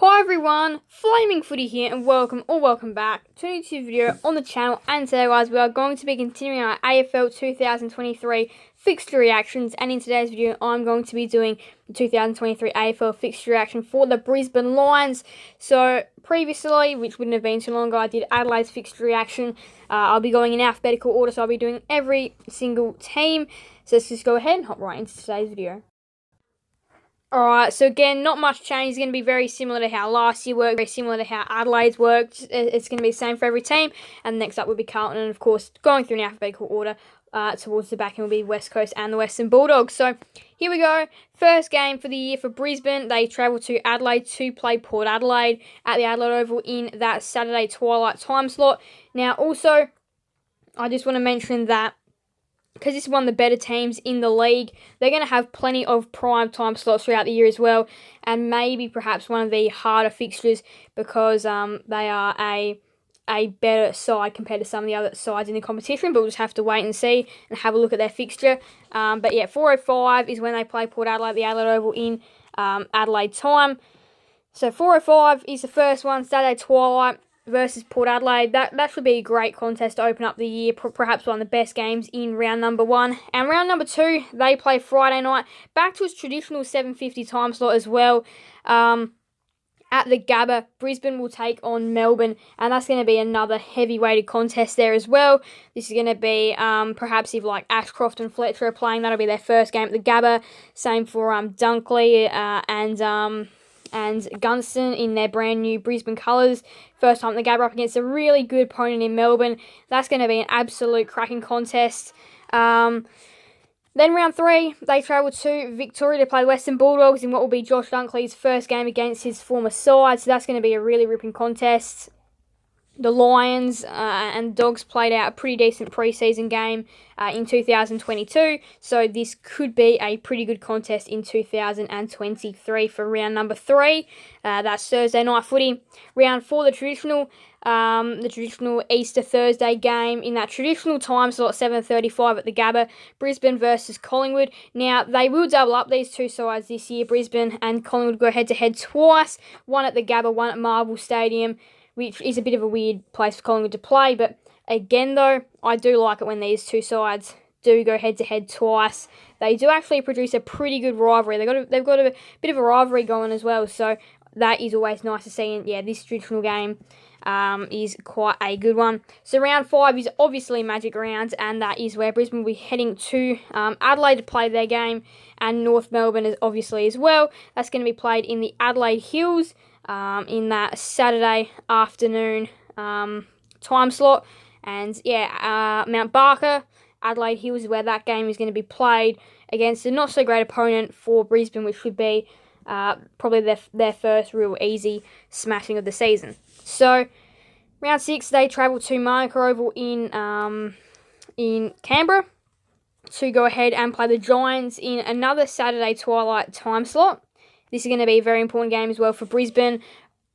Hi everyone, Flaming Footy here and welcome back to a new video on the channel. And today guys, we are going to be continuing our AFL 2023 fixture reactions, and in today's video I'm going to be doing the 2023 AFL fixture reaction for the Brisbane Lions. So previously, which wouldn't have been too long ago, I did Adelaide's fixture reaction. I'll be going in alphabetical order, so I'll be doing every single team. So let's just go ahead and hop right into today's video. Alright, so again, not much change. It's going to be very similar to how last year worked, very similar to how Adelaide's worked. It's going to be the same for every team. And next up will be Carlton, and of course, going through an alphabetical order towards the back end will be West Coast and the Western Bulldogs. So here we go. First game for the year for Brisbane. They travel to Adelaide to play Port Adelaide at the Adelaide Oval in that Saturday twilight time slot. Now, also, I just want to mention that because this is one of the better teams in the league, they're going to have plenty of prime time slots throughout the year as well, and maybe perhaps one of the harder fixtures because they are a better side compared to some of the other sides in the competition, but we'll just have to wait and see and have a look at their fixture. But yeah, 4:05 is when they play Port Adelaide, the Adelaide Oval in Adelaide time. So 4:05 is the first one, Saturday twilight versus Port Adelaide. That should be a great contest to open up the year, perhaps one of the best games in round number 1. And round number 2, they play Friday night, back to its traditional 7:50 time slot as well. At the Gabba, Brisbane will take on Melbourne, and that's going to be another heavy-weighted contest there as well. This is going to be, perhaps if like Ashcroft and Fletcher are playing, that'll be their first game at the Gabba. Same for Dunkley and Gunston in their brand new Brisbane colours. First time the Gabba up against a really good opponent in Melbourne. That's going to be an absolute cracking contest. Then round 3, they travel to Victoria to play the Western Bulldogs in what will be Josh Dunkley's first game against his former side. So that's going to be a really ripping contest. The Lions and Dogs played out a pretty decent pre-season game in 2022, so this could be a pretty good contest in 2023 for round number 3. That's Thursday night footy. Round 4, the traditional Easter Thursday game in that traditional time slot, 7:35 at the Gabba, Brisbane versus Collingwood. Now, they will double up these two sides this year. Brisbane and Collingwood go head-to-head twice, one at the Gabba, one at Marvel Stadium, which is a bit of a weird place for Collingwood to play. But again, though, I do like it when these two sides do go head-to-head twice. They do actually produce a pretty good rivalry. They've got a bit of a rivalry going as well, so that is always nice to see. And yeah, this traditional game is quite a good one. So round 5 is obviously Magic Round, and that is where Brisbane will be heading to Adelaide to play their game, and North Melbourne is obviously as well. That's going to be played in the Adelaide Hills in that Saturday afternoon time slot. And yeah, Mount Barker, Adelaide Hills is where that game is going to be played against a not so great opponent for Brisbane, which would be probably their first real easy smashing of the season. So round 6, they travel to Manuka Oval in Canberra to go ahead and play the Giants in another Saturday twilight time slot. This is going to be a very important game as well for Brisbane.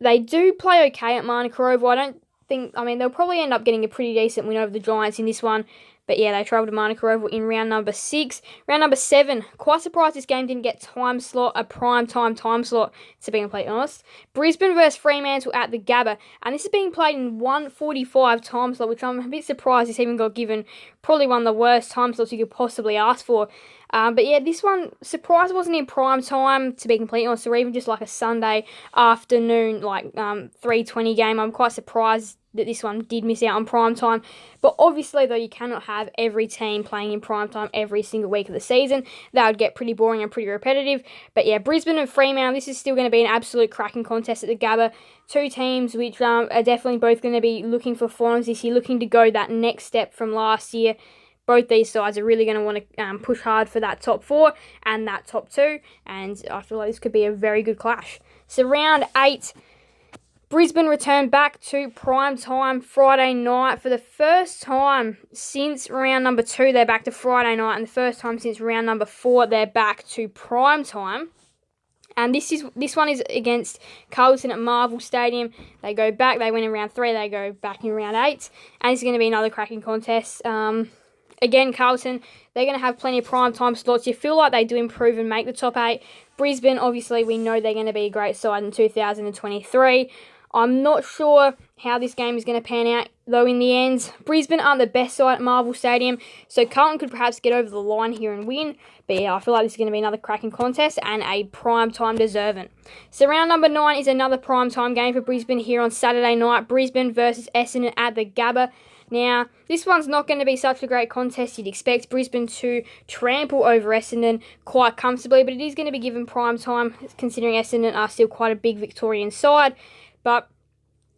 They do play okay at Manuka Oval. They'll probably end up getting a pretty decent win over the Giants in this one. But yeah, they travel to Manuka Oval in round number 6. Round number 7, quite surprised this game didn't get a prime time slot, to be completely honest. Brisbane versus Fremantle at the Gabba, and this is being played in 1:45 time slot, which I'm a bit surprised this even got given. Probably one of the worst time slots you could possibly ask for. But yeah, this one, surprised wasn't in prime time, to be completely honest, or even just like a Sunday afternoon, like 3:20 game. I'm quite surprised that this one did miss out on prime time. But obviously, though, you cannot have every team playing in prime time every single week of the season. That would get pretty boring and pretty repetitive. But yeah, Brisbane and Fremantle, this is still going to be an absolute cracking contest at the Gabba. Two teams which are definitely both going to be looking for finals this year, looking to go that next step from last year. Both these sides are really going to want to push hard for that top 4 and that top 2. And I feel like this could be a very good clash. So round 8, Brisbane return back to prime time Friday night. For the first time since round number 2, they're back to Friday night. And the first time since round number 4, they're back to prime time. And this one is against Carlton at Marvel Stadium. They go back. They win in round 3. They go back in round 8. And it's going to be another cracking contest. Again, Carlton, they're going to have plenty of prime time slots. You feel like they do improve and make the top 8. Brisbane, obviously, we know they're going to be a great side in 2023. I'm not sure how this game is going to pan out, though, in the end. Brisbane aren't the best side at Marvel Stadium, so Carlton could perhaps get over the line here and win. But yeah, I feel like this is going to be another cracking contest and a prime time deserving. So round number 9 is another prime time game for Brisbane here on Saturday night. Brisbane versus Essendon at the Gabba. Now, this one's not going to be such a great contest. You'd expect Brisbane to trample over Essendon quite comfortably, but it is going to be given prime time, considering Essendon are still quite a big Victorian side. But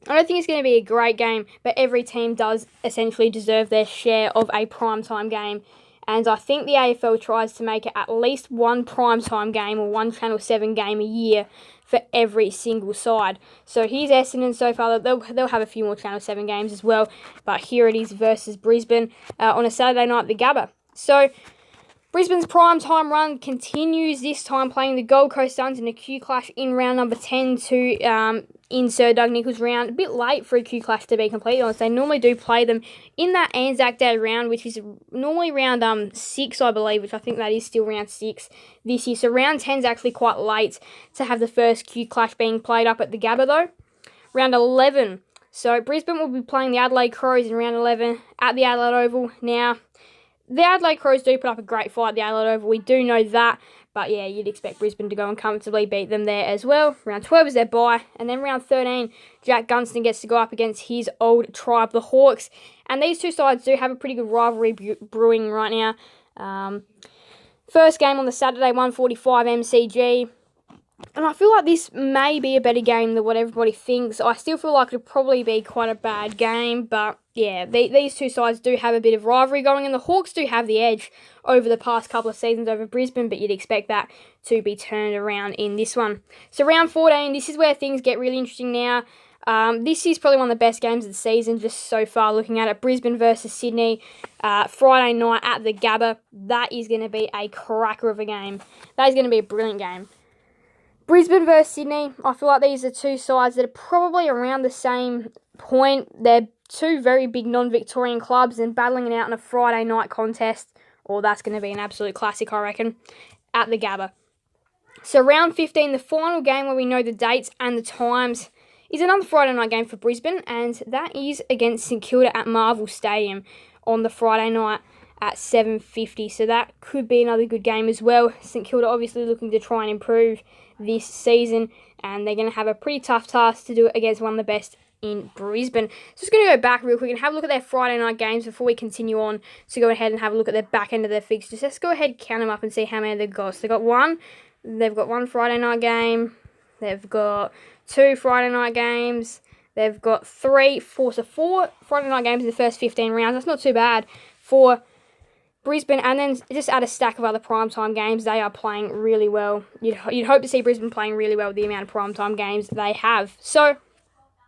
I don't think it's going to be a great game, but every team does essentially deserve their share of a primetime game. And I think the AFL tries to make it at least one primetime game or one Channel 7 game a year for every single side. So here's Essendon so far. They'll have a few more Channel 7 games as well. But here it is versus Brisbane on a Saturday night at the Gabba. So Brisbane's prime time run continues, this time playing the Gold Coast Suns in a Q Clash in round number 10 to in Sir Doug Nicholls round. A bit late for a Q Clash, to be completely honest. They normally do play them in that Anzac Day round, which is normally round 6, I believe, which I think that is still round 6 this year. So round 10 is actually quite late to have the first Q Clash being played up at the Gabba, though. Round 11. So Brisbane will be playing the Adelaide Crows in round 11 at the Adelaide Oval. Now, the Adelaide Crows do put up a great fight at the Adelaide Oval. We do know that. But yeah, you'd expect Brisbane to go and comfortably beat them there as well. Round 12 is their bye. And then round 13, Jack Gunston gets to go up against his old tribe, the Hawks. And these two sides do have a pretty good rivalry brewing right now. First game on the Saturday, 1:45 MCG. And I feel like this may be a better game than what everybody thinks. I still feel like it'll probably be quite a bad game. But yeah, these two sides do have a bit of rivalry going. And the Hawks do have the edge over the past couple of seasons over Brisbane. But you'd expect that to be turned around in this one. So round 14, this is where things get really interesting now. This is probably one of the best games of the season just so far looking at it. Brisbane versus Sydney, Friday night at the Gabba. That is going to be a cracker of a game. That is going to be a brilliant game. Brisbane versus Sydney, I feel like these are two sides that are probably around the same point. They're two very big non-Victorian clubs and battling it out in a Friday night contest. Or that's going to be an absolute classic, I reckon, at the Gabba. So round 15, the final game where we know the dates and the times, is another Friday night game for Brisbane, and that is against St Kilda at Marvel Stadium on the Friday night at 7:50. So that could be another good game as well. St Kilda obviously looking to try and improve this season, and they're going to have a pretty tough task to do it against one of the best in Brisbane. So just going to go back real quick and have a look at their Friday night games before we continue on to go ahead and have a look at their back end of their fixtures. Let's go ahead and count them up and see how many they've got. So they've got one Friday night game, they've got 2 Friday night games, they've got 4 Friday night games in the first 15 rounds. That's not too bad for Brisbane, and then just add a stack of other primetime games. They are playing really well. You'd hope to see Brisbane playing really well with the amount of primetime games they have. So,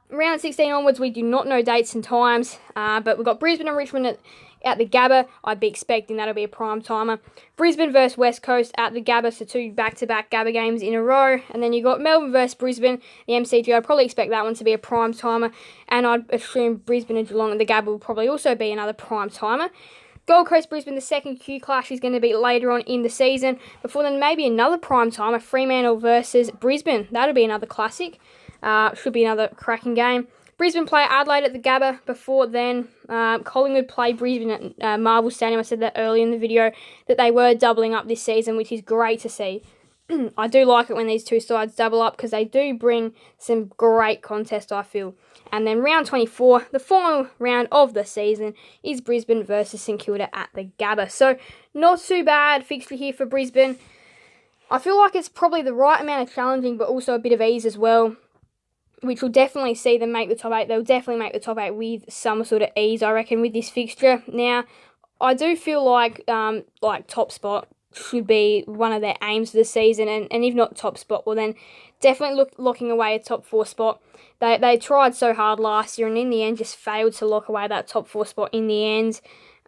round 16 onwards, we do not know dates and times, but we've got Brisbane and Richmond at the Gabba. I'd be expecting that'll be a prime-timer. Brisbane versus West Coast at the Gabba, so 2 back-to-back Gabba games in a row. And then you've got Melbourne versus Brisbane, the MCG. I'd probably expect that one to be a prime-timer, and I'd assume Brisbane and Geelong at the Gabba will probably also be another prime-timer. Gold Coast Brisbane, the second Q Clash is going to be later on in the season. Before then, maybe another prime timer, Fremantle versus Brisbane. That'll be another classic. Should be another cracking game. Brisbane play Adelaide at the Gabba. Before then, Collingwood play Brisbane at Marvel Stadium. I said that earlier in the video, that they were doubling up this season, which is great to see. I do like it when these two sides double up because they do bring some great contest, I feel. And then round 24, the final round of the season, is Brisbane versus St Kilda at the Gabba. So, not too bad fixture here for Brisbane. I feel like it's probably the right amount of challenging, but also a bit of ease as well, which will definitely see them make the top 8. They'll definitely make the top 8 with some sort of ease, I reckon, with this fixture. Now, I do feel like top spot should be one of their aims for the season, and if not top spot, well then definitely locking away a top 4 spot. They tried so hard last year and in the end just failed to lock away that top 4 spot in the end,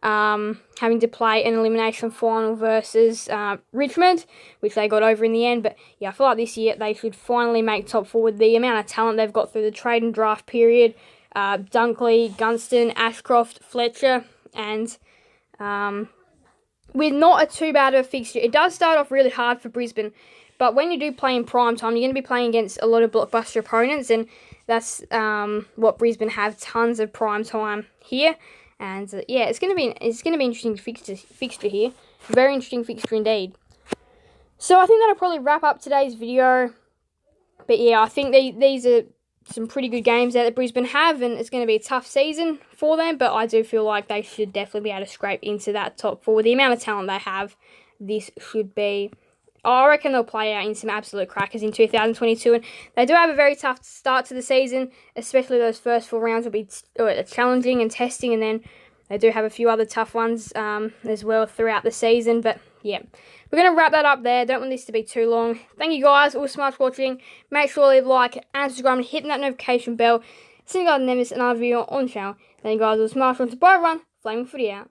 having to play an elimination final versus Richmond, which they got over in the end. But yeah, I feel like this year they should finally make top 4 with the amount of talent they've got through the trade and draft period. Dunkley, Gunston, Ashcroft, Fletcher, and with not a too bad of a fixture. It does start off really hard for Brisbane, But when you do play in prime time, you're going to be playing against a lot of blockbuster opponents, and that's what Brisbane have, tons of prime time here. And yeah, it's going to be interesting fixture here. Very interesting fixture indeed. So I think that'll probably wrap up today's video. But yeah, I think these are some pretty good games that Brisbane have, and it's going to be a tough season for them, but I do feel like they should definitely be able to scrape into that top 4. With the amount of talent they have, this should be... I reckon they'll play out in some absolute crackers in 2022, and they do have a very tough start to the season, especially those first 4 rounds will be challenging and testing, and then they do have a few other tough ones as well throughout the season. But yeah, we're going to wrap that up there. Don't want this to be too long. Thank you guys all so much for watching. Make sure to leave a like and subscribe and hit that notification bell. See you guys never miss another video on the channel. Thank you guys all so much. Bye everyone. Flaming Footy out.